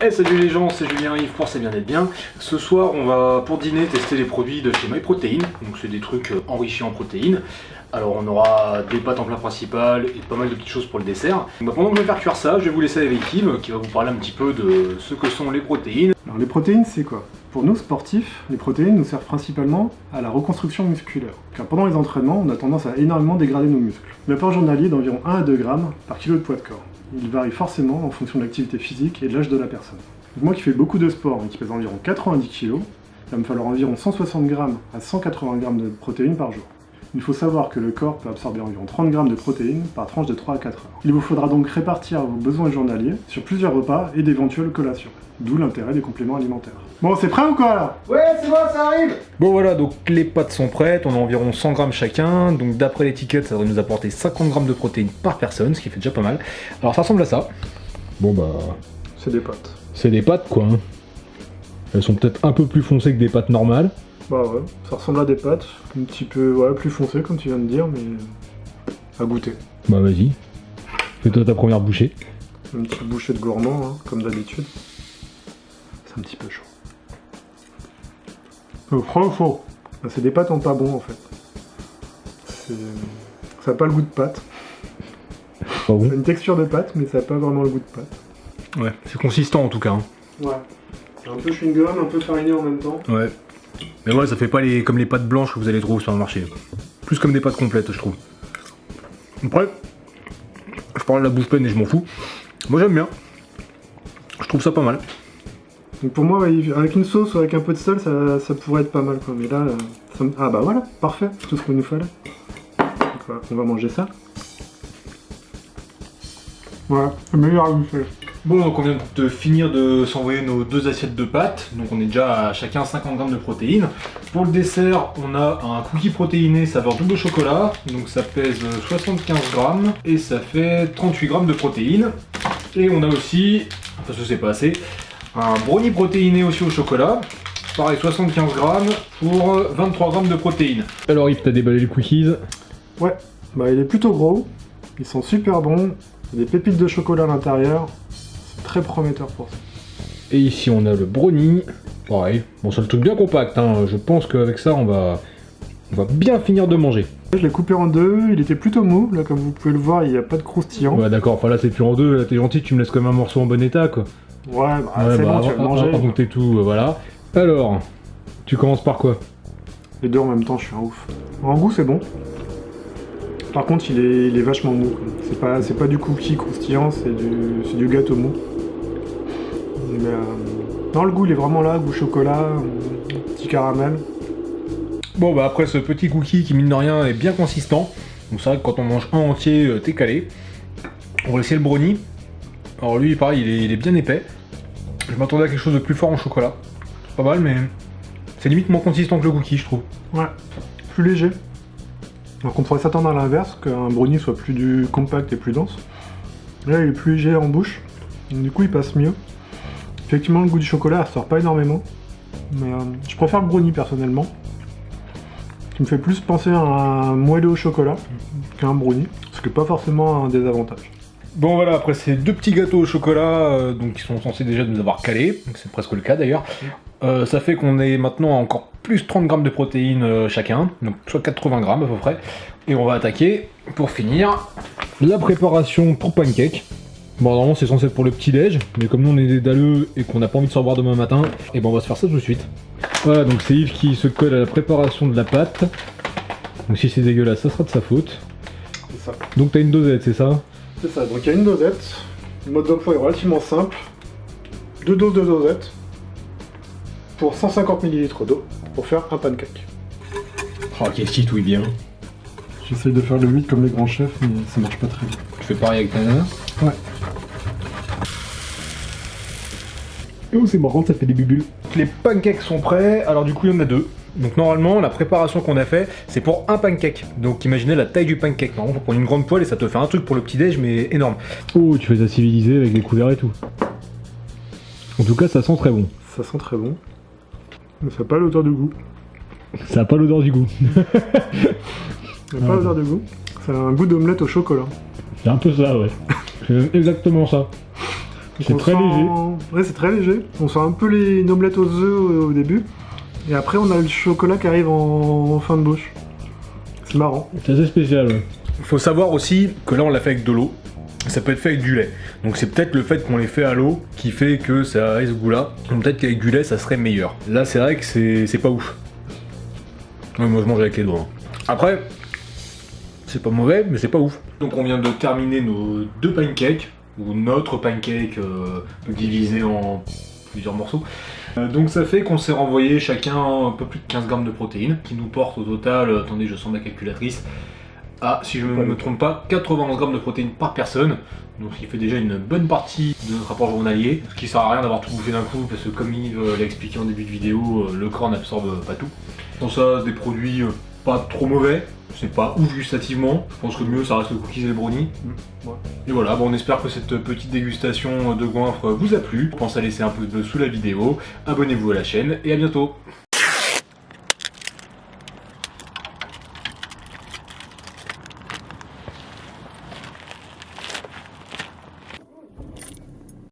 Hey, salut les gens, c'est Julien Yves pour C'est bien d'être bien. Ce soir, on va pour dîner tester les produits de chez MyProtein. Donc c'est des trucs enrichis en protéines. Alors on aura des pâtes en plat principal et pas mal de petites choses pour le dessert. Donc, pendant que je vais faire cuire ça, je vais vous laisser avec Yves qui va vous parler un petit peu de ce que sont les protéines. Alors les protéines, c'est quoi? Pour nous sportifs, les protéines nous servent principalement à la reconstruction musculaire. Car pendant les entraînements, on a tendance à énormément dégrader nos muscles. L'apport journalier est d'environ 1 à 2 grammes par kilo de poids de corps. Il varie forcément en fonction de l'activité physique et de l'âge de la personne. Donc moi qui fais beaucoup de sport et qui pèse environ 90 kg, il va me falloir environ 160 grammes à 180 grammes de protéines par jour. Il faut savoir que le corps peut absorber environ 30 grammes de protéines par tranche de 3 à 4 heures. Il vous faudra donc répartir vos besoins journaliers sur plusieurs repas et d'éventuelles collations. D'où l'intérêt des compléments alimentaires. Bon, c'est prêt ou quoi là? Ouais, c'est bon, ça arrive. Bon voilà, donc les pâtes sont prêtes, on a environ 100 grammes chacun. Donc d'après l'étiquette, ça devrait nous apporter 50 grammes de protéines par personne, ce qui fait déjà pas mal. Alors ça ressemble à ça. Bon bah... C'est des pâtes. c'est des pâtes quoi. Elles sont peut-être un peu plus foncées que des pâtes normales. Bah ouais, ça ressemble à des pâtes, un petit peu plus foncé comme tu viens de dire, mais à goûter. Bah vas-y, fais-toi ta première bouchée. Une petite bouchée de gourmand, hein, comme d'habitude. C'est un petit peu chaud. Froid ou faux? C'est des pâtes en pas bon en fait. Ça n'a pas le goût de pâte. Pas bon. Ça a une texture de pâte, mais ça n'a pas vraiment le goût de pâte. Ouais, c'est consistant en tout cas. Hein. Ouais. C'est un peu chewing-gum, un peu fariné en même temps. Ouais. Mais ouais, ça fait pas comme les pâtes blanches que vous allez trouver sur le marché. Plus comme des pâtes complètes, je trouve. Après, je parle de la bouche pleine et je m'en fous. Moi j'aime bien. Je trouve ça pas mal. Donc pour moi, ouais, avec une sauce ou avec un peu de sel, ça pourrait être pas mal quoi. Mais là, ah bah voilà, parfait, tout ce qu'il nous fallait. Donc, voilà, on va manger ça. Voilà, le meilleur à bouffer. Bon, donc on vient de finir de s'envoyer nos 2 assiettes de pâtes. Donc on est déjà à chacun 50 grammes de protéines. Pour le dessert, on a un cookie protéiné saveur double chocolat. Donc ça pèse 75 grammes et ça fait 38 grammes de protéines. Et on a aussi, parce que c'est pas assez, un brownie protéiné aussi au chocolat. Pareil, 75 grammes pour 23 grammes de protéines. Alors Yves, t'as déballé les cookies? Ouais, bah il est plutôt gros. Ils sont super bons. Il y a des pépites de chocolat à l'intérieur. C'est très prometteur pour ça. Et ici on a le brownie. Pareil, bon c'est le truc bien compact, hein. Je pense qu'avec ça on va bien finir de manger. Je l'ai coupé en deux, il était plutôt mou, là comme vous pouvez le voir il n'y a pas de croustillant. Ouais d'accord, enfin là c'est plus en deux, là t'es gentil, tu me laisses comme un morceau en bon état quoi. Ouais, bah c'est bon, tu vas le manger. Avant que t'aies tout, voilà. Alors, tu commences par quoi? Les deux en même temps, je suis un ouf. En goût c'est bon. Par contre il est vachement mou. C'est pas du cookie croustillant, c'est du gâteau mou. Mais non, le goût il est vraiment là, goût chocolat, petit caramel. Bon bah après ce petit cookie qui mine de rien est bien consistant. Donc c'est vrai que quand on mange un entier, t'es calé. On va essayer le brownie. Alors lui pareil il est bien épais. Je m'attendais à quelque chose de plus fort en chocolat. Pas mal mais c'est limite moins consistant que le cookie je trouve. Ouais, plus léger. Donc on pourrait s'attendre à l'inverse, qu'un brownie soit plus compact et plus dense. Là il est plus léger en bouche, donc, du coup il passe mieux. Effectivement le goût du chocolat ressort pas énormément, mais je préfère le brownie personnellement. Qui me fait plus penser à un moelleux au chocolat qu'à un brownie, ce qui n'est pas forcément un désavantage. Bon voilà, après ces 2 petits gâteaux au chocolat, donc qui sont censés déjà nous avoir calés, c'est presque le cas d'ailleurs, ça fait qu'on est maintenant à encore plus 30 grammes de protéines chacun, donc soit 80 grammes à peu près, et on va attaquer, pour finir, la préparation pour pancake. Bon normalement c'est censé être pour le petit déj, mais comme nous on est des dalleux et qu'on n'a pas envie de se revoir demain matin, et ben on va se faire ça tout de suite. Voilà, donc c'est Yves qui se colle à la préparation de la pâte, donc si c'est dégueulasse ça sera de sa faute. C'est ça. Donc t'as une dosette, c'est ça? C'est ça, donc il y a une dosette. Le mode d'emploi est relativement simple. 2 doses de dosette pour 150 ml d'eau pour faire un pancake. Oh quel titouille bien. J'essaye de faire le 8 comme les grands chefs, mais ça marche pas très bien. Tu fais pareil avec ta nana? Ouais. Oh c'est marrant, ça fait des bulles. Les pancakes sont prêts, alors du coup il y en a 2. Donc normalement la préparation qu'on a fait c'est pour un pancake. Donc imaginez la taille du pancake. Normalement faut prendre une grande poêle et ça te fait un truc pour le petit déj mais énorme. Oh tu fais ça civilisé avec des couverts et tout. En tout cas ça sent très bon. Ça sent très bon. Mais ça n'a pas l'odeur du goût. Ça a pas l'odeur du goût. Ça n'a pas l'odeur du goût. Ça a un goût d'omelette au chocolat. C'est un peu ça ouais. C'est exactement ça. C'est On très sent- léger. Ouais, c'est très léger. On sent un peu une omelette aux œufs au début. Et après, on a le chocolat qui arrive en fin de bouche. C'est marrant. C'est assez spécial, ouais. Faut savoir aussi que là on l'a fait avec de l'eau, ça peut être fait avec du lait. Donc c'est peut-être le fait qu'on les fait à l'eau qui fait que ça ait ce goût-là. Donc peut-être qu'avec du lait ça serait meilleur. Là c'est vrai que c'est pas ouf. Ouais, moi je mange avec les doigts. Après, c'est pas mauvais, mais c'est pas ouf. Donc on vient de terminer nos 2 pancakes, ou notre pancake divisé en plusieurs morceaux. Donc ça fait qu'on s'est renvoyé chacun un peu plus de 15 grammes de protéines, qui nous porte au total, attendez je sens ma calculatrice, à, si je ne me trompe pas, 91 grammes de protéines par personne. Donc ce qui fait déjà une bonne partie de notre rapport journalier. Ce qui sert à rien d'avoir tout bouffé d'un coup, parce que comme Yves l'a expliqué en début de vidéo, le corps n'absorbe pas tout. Pour ça, des produits pas trop mauvais, c'est pas ouf gustativement. Je pense que le mieux ça reste le cookies et le brownie. Ouais. Et voilà, bon, on espère que cette petite dégustation de goinfre vous a plu. Je pense à laisser un pouce bleu sous la vidéo, abonnez-vous à la chaîne et à bientôt.